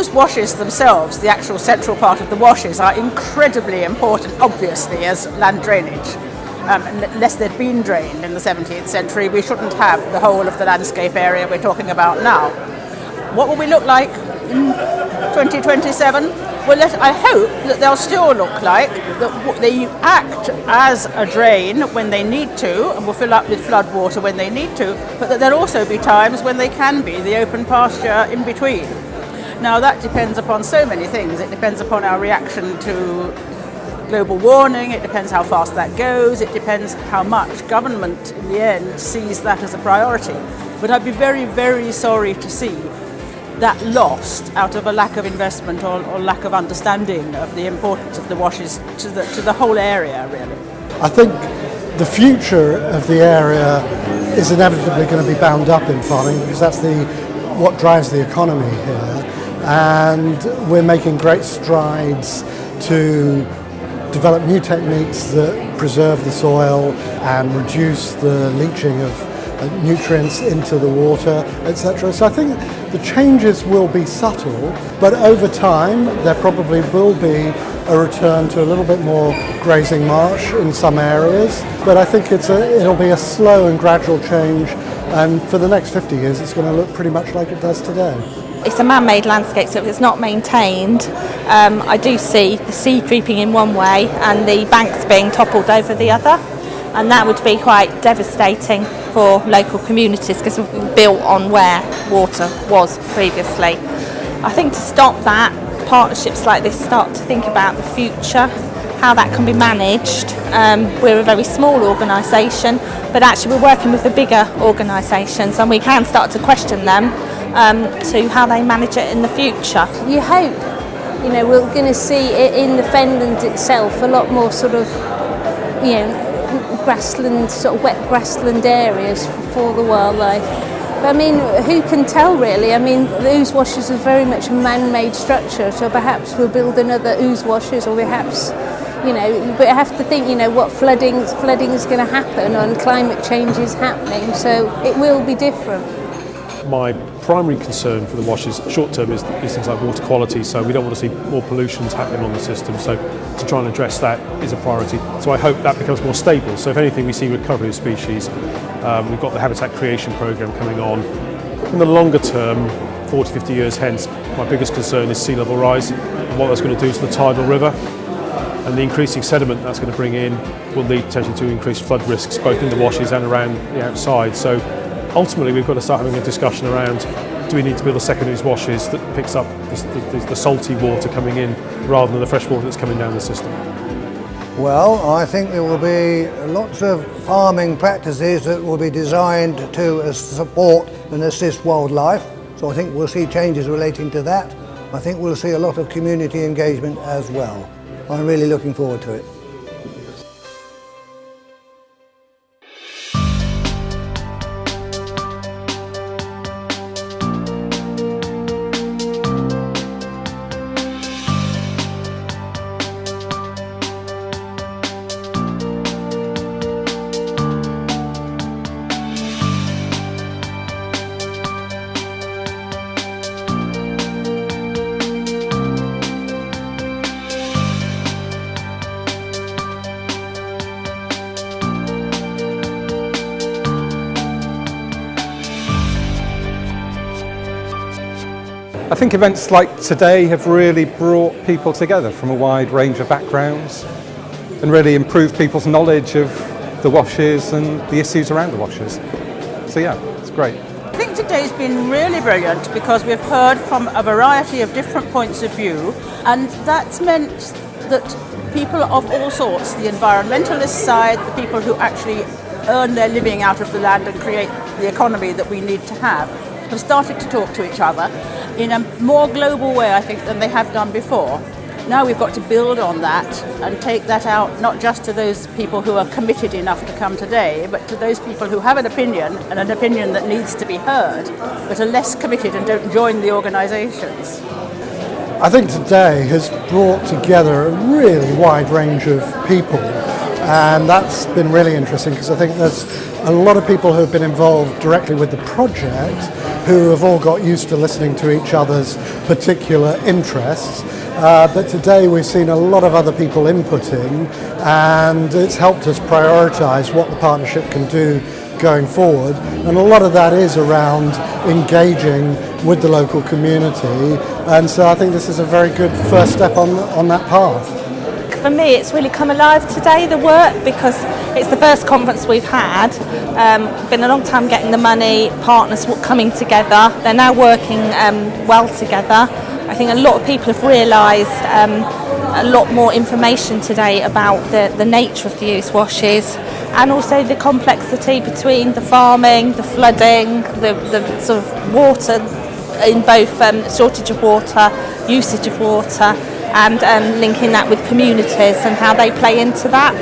Ouse Washes themselves, the actual central part of the washes, are incredibly important, obviously, as land drainage. Unless they'd been drained in the 17th century, we shouldn't have the whole of the landscape area we're talking about now. What will we look like in 2027? Well, I hope that they'll still look like that they act as a drain when they need to and will fill up with flood water when they need to, but that there'll also be times when they can be the open pasture in between. Now that depends upon so many things. It depends upon our reaction to global warming, it depends how fast that goes, it depends how much government in the end sees that as a priority. But I'd be very, very sorry to see that lost out of a lack of investment or lack of understanding of the importance of the washes to the whole area, really. I think the future of the area is inevitably going to be bound up in farming because that's what drives the economy here, and we're making great strides to develop new techniques that preserve the soil and reduce the leaching of nutrients into the water, etc. So I think the changes will be subtle, but over time there probably will be a return to a little bit more grazing marsh in some areas, but I think it'll be a slow and gradual change, and for the next 50 years it's going to look pretty much like it does today. It's a man-made landscape, so if it's not maintained, I do see the sea creeping in one way and the banks being toppled over the other, and that would be quite devastating for local communities because we've built on where water was previously. I think to stop that, partnerships like this start to think about the future, how that can be managed. We're a very small organisation, but actually we're working with the bigger organisations, and we can start to question them to how they manage it in the future. You hope, we're going to see it in the fenland itself, a lot more sort of, grassland, sort of wet grassland areas for the wildlife. But I mean, who can tell really? I mean, the Ouse Washes is very much a man-made structure, so perhaps we'll build another Ouse Washes, or perhaps, but I have to think, what flooding is going to happen and climate change is happening, so it will be different. My primary concern for the washes short term is things like water quality, so we don't want to see more pollutions happening on the system, so to try and address that is a priority. So I hope that becomes more stable, so if anything we see recovery of species. We've got the habitat creation programme coming on. In the longer term, 40, 50 years hence, my biggest concern is sea level rise and what that's going to do to the tidal river, and the increasing sediment that's going to bring in will lead potentially to increased flood risks both in the washes and around the outside. So ultimately we've got to start having a discussion around, do we need to build a second Ouse Washes that picks up the salty water coming in rather than the fresh water that's coming down the system? Well, I think there will be lots of farming practices that will be designed to support and assist wildlife. So I think we'll see changes relating to that. I think we'll see a lot of community engagement as well. I'm really looking forward to it. I think events like today have really brought people together from a wide range of backgrounds and really improved people's knowledge of the washes and the issues around the washes. So yeah, it's great. I think today's been really brilliant because we've heard from a variety of different points of view, and that's meant that people of all sorts, the environmentalist side, the people who actually earn their living out of the land and create the economy that we need to have started to talk to each other in a more global way, I think, than they have done before. Now we've got to build on that and take that out, not just to those people who are committed enough to come today, but to those people who have an opinion, and an opinion that needs to be heard, but are less committed and don't join the organisations. I think today has brought together a really wide range of people, And that's been really interesting because I think there's a lot of people who have been involved directly with the project who have all got used to listening to each other's particular interests. But today we've seen a lot of other people inputting, and it's helped us prioritise what the partnership can do going forward. And a lot of that is around engaging with the local community. And so I think this is a very good first step on that path. For me, it's really come alive today, the work, because it's the first conference we've had. Been a long time getting the money, partners coming together. They're now working well together. I think a lot of people have realised a lot more information today about the nature of the Ouse Washes, and also the complexity between the farming, the flooding, the sort of water in both shortage of water, usage of water, and linking that with communities and how they play into that.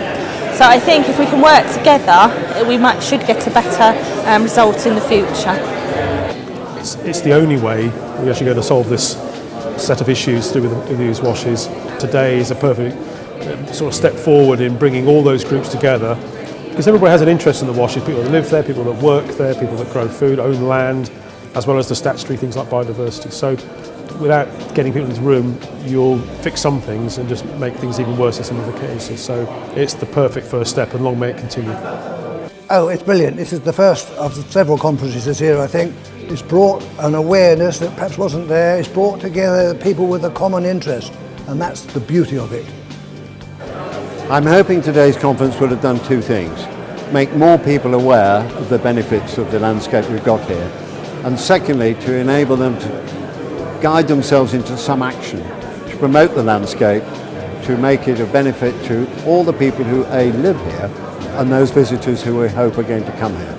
So I think if we can work together, we should get a better result in the future. It's the only way we're actually going to solve this set of issues to do with the Ouse Washes. Today is a perfect sort of step forward in bringing all those groups together, because everybody has an interest in the washes. People that live there, people that work there, people that grow food, own land, as well as the statutory things like biodiversity. So without getting people in this room, you'll fix some things and just make things even worse in some of the cases. So it's the perfect first step, and long may it continue. Oh, it's brilliant. This is the first of several conferences this year, I think. It's brought an awareness that perhaps wasn't there. It's brought together people with a common interest, and that's the beauty of it. I'm hoping today's conference will have done two things. Make more people aware of the benefits of the landscape we've got here, and secondly, to enable them to guide themselves into some action to promote the landscape, to make it a benefit to all the people who live here and those visitors who we hope are going to come here.